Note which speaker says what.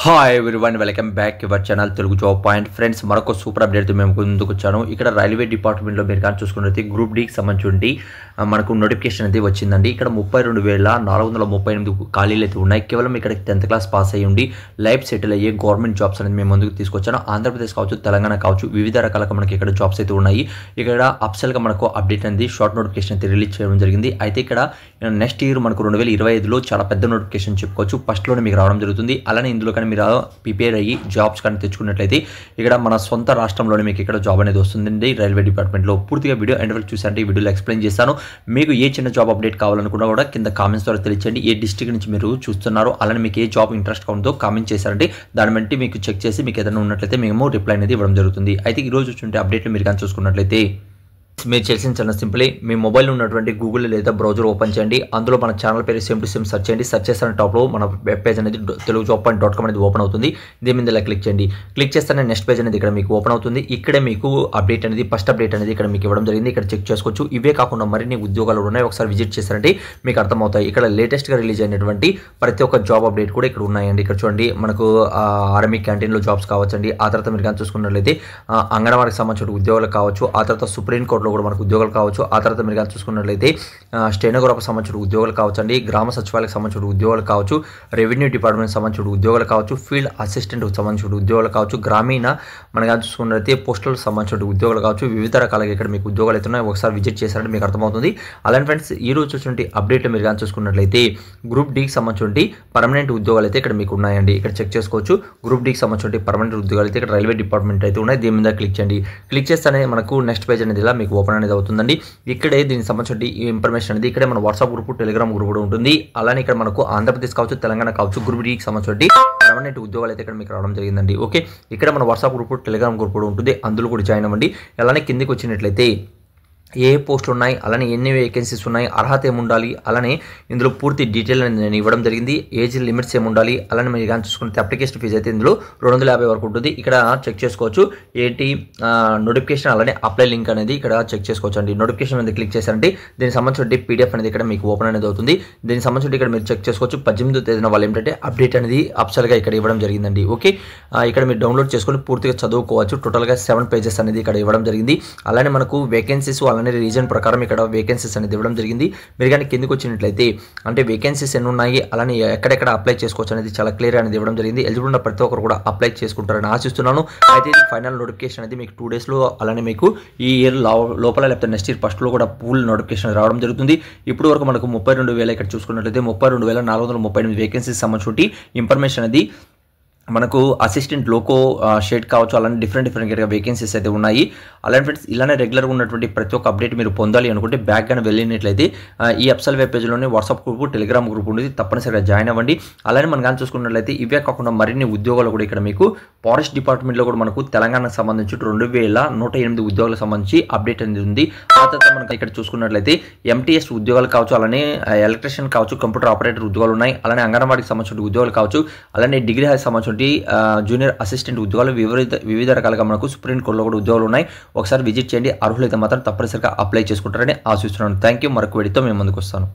Speaker 1: Hi everyone, welcome back your channel Telugu job point. Friends, మరొక super అప్డేట్తో మేము ముందుకు వచ్చాను. ఇక్కడ రైల్వే డిపార్ట్మెంట్లో మీరు కానీ చూసుకున్నట్లయితే గ్రూప్ డీకి సంబంధించి మనకు నోటిఫికేషన్ అయితే వచ్చిందండి. ఇక్కడ 32,438 ఖాళీలు అయితే ఉన్నాయి. కేవలం ఇక్కడ 10th క్లాస్ పాస్ అయ్యి ఉండి లైఫ్ సెటిల్ అయ్యే గవర్నమెంట్ జాబ్స్ అనేది మేము ముందుకు తీసుకొచ్చాను. ఆంధ్రప్రదేశ్ కావచ్చు, తెలంగాణ కావచ్చు, వివిధ రకాలుగా మనకి ఇక్కడ జాబ్స్ అయితే ఉన్నాయి. ఇక్కడ అఫ్సల్గా మనకు అప్డేట్ అనేది షార్ట్ నోటిఫికేషన్ అయితే రిలీజ్ చేయడం జరిగింది. అయితే ఇక్కడ నెక్స్ట్ ఇయర్ మనకు 2025లో చాలా పెద్ద నోటిఫికేషన్ చెప్పుకోవచ్చు. ఫస్ట్లోనే మీకు రావడం జరుగుతుంది. అలానే ఇందులో కానీ మీరు ప్రిపేర్ అయ్యి జాబ్స్ కానీ తెచ్చుకున్నట్లయితే ఇక్కడ మన సొంత రాష్ట్రంలోనే మీకు ఇక్కడ జాబ్ అనేది వస్తుందండి. రైల్వే డిపార్ట్మెంట్లో పూర్తిగా వీడియో ఎండ్ వరకు చూసారంటే ఈ వీడియోలో ఎక్స్ప్లెయిన్ చేస్తాను. మీకు ఏ చిన్న జాబ్ అప్డేట్ కావాలనుకున్నా కూడా కింద కామెంట్స్ ద్వారా తెలియచేయండి. ఏ డిస్ట్రిక్ట్ నుంచి మీరు చూస్తున్నారో, అలానే మీకు ఏ జాబ్ ఇంట్రెస్ట్ ఉందో కామెంట్ చేశారంటే దాన్ని బట్టి మీకు చెక్ చేసి మీకు ఏదైనా ఉన్నట్లయితే మేము రిప్లై అనేది ఇవ్వడం జరుగుతుంది. అయితే ఈరోజు చూస్తుంటే అప్డేట్లు మీరు కానీ చూసుకున్నట్లయితే మీరు చేసిన చాలా సింపుల్. మీ మొబైల్లో ఉన్నటువంటి గూగుల్ లేదా బ్రౌజర్ ఓపెన్ చేయండి. అందులో మన ఛానల్ పేరు సేమ్ టు సేమ్ సెర్చ్ చేయండి. సెర్చ్ చేసిన టాప్లో మన వెబ్ పేజ్ అనేది telugujob.com అనేది ఓపెన్ అవుతుంది. దీని మీద ఇలా క్లిక్ చేయండి. క్లిక్ చేస్తేనే నెక్స్ట్ పేజ్ అనేది ఇక్కడ మీకు ఓపెన్ అవుతుంది. ఇక్కడే మీకు అప్డేట్ అనేది ఫస్ట్ అప్డేట్ అనేది ఇక్కడ మీకు ఇవ్వడం జరిగింది. ఇక్కడ చెక్ చేసుకోవచ్చు. ఇవే కాకుండా మరిన్ని ఉద్యోగాలు ఉన్నాయి. ఒకసారి విజిట్ చేశారంటే మీకు అర్థమవుతాయి. ఇక్కడ లేటెస్ట్గా రిలీజ్ అయినటువంటి ప్రతి ఒక్క జాబ్ అప్డేట్ కూడా ఇక్కడ ఉన్నాయండి. ఇక్కడ చూడండి, మనకు ఆర్మీ క్యాంటీన్లో జాబ్స్ కావచ్చండి. ఆ తర్వాత మీరు కానీ చూసుకున్నట్లయితే అంగన్వాడికి సంబంధించిన ఉద్యోగాలు కావచ్చు. ఆ తర్వాత సుప్రీంకోర్టులో కూడా మనకు ఉద్యోగాలు కావచ్చు. ఆ తర్వాత మీరు కానీ చూసుకున్నట్లయితే స్టెనోగ్రాఫర్ సంబంధించిన ఉద్యోగాలు కావచ్చు అండి. గ్రామ సచివాలయకు సంబంధించిన ఉద్యోగాలు కావచ్చు. రెవెన్యూ డిపార్ట్మెంట్ సంబంధించిన ఉద్యోగాలు కావచ్చు. ఫీల్డ్ అసిస్టెంట్కి సంబంధించిన ఉద్యోగాలు కావచ్చు. గ్రామీణ మనం కానీ చూసుకున్నట్లయితే పోస్టల్ సంబంధించిన ఉద్యోగాలు కావచ్చు. వివిధ రకాలుగా ఇక్కడ మీకు ఉద్యోగాలు అయితే ఉన్నాయి. ఒకసారి విజిట్ చేశారంటే మీకు అర్థమవుతుంది. అలాంటి ఫ్రెండ్స్, ఈ రోజు చూసినటువంటి అప్డేట్లు మీరు కానీ చూసుకున్నట్లయితే గ్రూప్ డీకి సంబంధించి పర్మనెంట్ ఉద్యోగాలు అయితే ఇక్కడ మీకు ఉన్నాయండి. ఇక్కడ చెక్ చేసుకోవచ్చు. గ్రూప్ డీకి సంబంధించి పర్మనెంట్ ఉద్యోగాలు అయితే ఇక్కడ రైల్వే డిపార్ట్మెంట్ అయితే ఉన్నాయి. దీని మీద క్లిక్ చేయండి. క్లిక్ చేస్తేనే మనకు నెక్స్ట్ పేజ్ అనేది ఇలా మీకు ఓపెన్ అనేది అవుతుందండి. ఇక్కడే దీనికి సంబంధించిన ఇన్ఫర్మేషన్ అనేది ఇక్కడే మన వాట్సాప్ గ్రూప్, టెలిగ్రామ్ గ్రూప్ కూడా ఉంటుంది. అలానే ఇక్కడ మనకు ఆంధ్రప్రదేశ్ కావచ్చు, తెలంగాణ కావచ్చు, గ్రూప్ డీకి సంబంధించి పర్మనెంట్ ఉద్యోగాలు అయితే ఇక్కడ మీకు రావడం జరిగిందండి. ఓకే, ఇక్కడ మన వాట్సాప్ గ్రూప్, టెలిగ్రామ్ గ్రూప్ కూడా ఉంటుంది. అందులో కూడా జాయిన్ అవ్వండి. అలానే కిందికి వచ్చినట్లయితే ఏ పోస్టులు ఉన్నాయి, అలానే ఎన్ని వేకెన్సీస్ ఉన్నాయి, అర్హత ఏముండాలి, అలానే ఇందులో పూర్తి డీటెయిల్ అనేది నేను ఇవ్వడం జరిగింది. ఏజ్ లిమిట్స్ ఏముండాలి, అలానే మీరు కానీ చూసుకుంటే అప్లికేషన్ ఫీజు అయితే ఇందులో 250 వరకు ఉంటుంది. ఇక్కడ చెక్ చేసుకోవచ్చు. ఏంటి నోటిఫికేషన్, అలానే అప్లై లింక్ అనేది ఇక్కడ చెక్ చేసుకోవచ్చు అండి. నోటిఫికేషన్ మీద క్లిక్ చేశారంటే దీనికి సంబంధించిన పీడిఎఫ్ అనేది ఇక్కడ మీకు ఓపెన్ అనేది అవుతుంది. దీనికి సంబంధించి ఇక్కడ మీరు చెక్ చేసుకోవచ్చు. 18వ తేదీన వాళ్ళు ఏంటంటే అప్డేట్ అనేది అఫ్సల్గా ఇక్కడ ఇవ్వడం జరిగిందండి. ఓకే, ఇక్కడ మీరు డౌన్లోడ్ చేసుకొని పూర్తిగా చదువుకోవచ్చు. టోటల్గా 7 పేజెస్ అనేది ఇక్కడ ఇవ్వడం జరిగింది. అలానే మనకు వేకెన్సీస్, అలానే రీజన్ ప్రకారం ఇక్కడ వేకెన్సీస్ అనేది ఇవ్వడం జరిగింది. మీరు కానీ కిందకి వచ్చినట్లయితే అంటే వేకెన్సీస్ ఎన్ని ఉన్నాయి, అలానే ఎక్కడెక్కడ అప్లై చేసుకోవచ్చు అనేది చాలా క్లియర్ అనేది ఇవ్వడం జరిగింది. ఎలిజిబుల్ ఉన్న ప్రతి ఒక్కరు కూడా అప్లై చేసుకుంటారని ఆశిస్తున్నాను. అయితే ఇది ఫైనల్ నోటిఫికేషన్ అనేది మీకు 2 డేస్లో, అలానే మీకు ఈ ఇయర్ లోపల లేకపోతే నెక్స్ట్ ఇయర్ ఫస్ట్లో కూడా పూల్ నోటిఫికేషన్ రావడం జరుగుతుంది. ఇప్పుడు వరకు మనకు 32,000 ఇక్కడ చూసుకున్నట్లయితే 32,438 వేకెన్సీస్ సంబంధించి ఇన్ఫర్మేషన్ అనేది మనకు అసిస్టెంట్ లోకో షేడ్ కావచ్చు, అలానే డిఫరెంట్ వేకెన్సీస్ అయితే ఉన్నాయి. అలానే ఫ్రెండ్స్, ఇలానే రెగ్యులర్గా ఉన్నటువంటి ప్రతి ఒక్క అప్డేట్ మీరు పొందాలి అనుకుంటే బ్యాక్ కానీ వెళ్ళినట్లయితే ఈ అఫ్సల్ వెబ్ పేజ్లోనే వాట్సాప్ గ్రూప్, టెలిగ్రామ్ గ్రూప్ ఉంది. తప్పనిసరిగా జాయిన్ అవ్వండి. అలానే మనం కానీ చూసుకున్నట్లయితే ఇవే కాకుండా మరిన్ని ఉద్యోగాలు కూడా ఇక్కడ మీకు ఫారెస్ట్ డిపార్ట్మెంట్లో కూడా మనకు తెలంగాణకు సంబంధించి 2,108 ఉద్యోగాలకు సంబంధించి అప్డేట్ అనేది ఉంది. ఆ తర్వాత మనకు ఇక్కడ చూసుకున్నట్లయితే ఎంటీఎస్ ఉద్యోగాలు కావచ్చు, అలానే ఎలక్ట్రీషియన్ కావచ్చు, కంప్యూటర్ ఆపరేటర్ ఉద్యోగాలు ఉన్నాయి. అలానే అంగన్వాడికి సంబంధించిన ఉద్యోగాలు కావచ్చు, అలానే డిగ్రీ హాయ్ సంబంధించి జూనియర్ అసిస్టెంట్ ఉద్యోగాలు, వివిధ రకాలుగా మనకు సుప్రీంకోర్టులో కూడా ఉద్యోగాలు ఉన్నాయి. ఒకసారి విజిట్ చేయండి. అర్హులైతే మాత్రం తప్పనిసరిగా అప్లై చేసుకుంటారని ఆశిస్తున్నాను. Thank you. మరొక వీడియోతో మేము ముందుకు వస్తాను.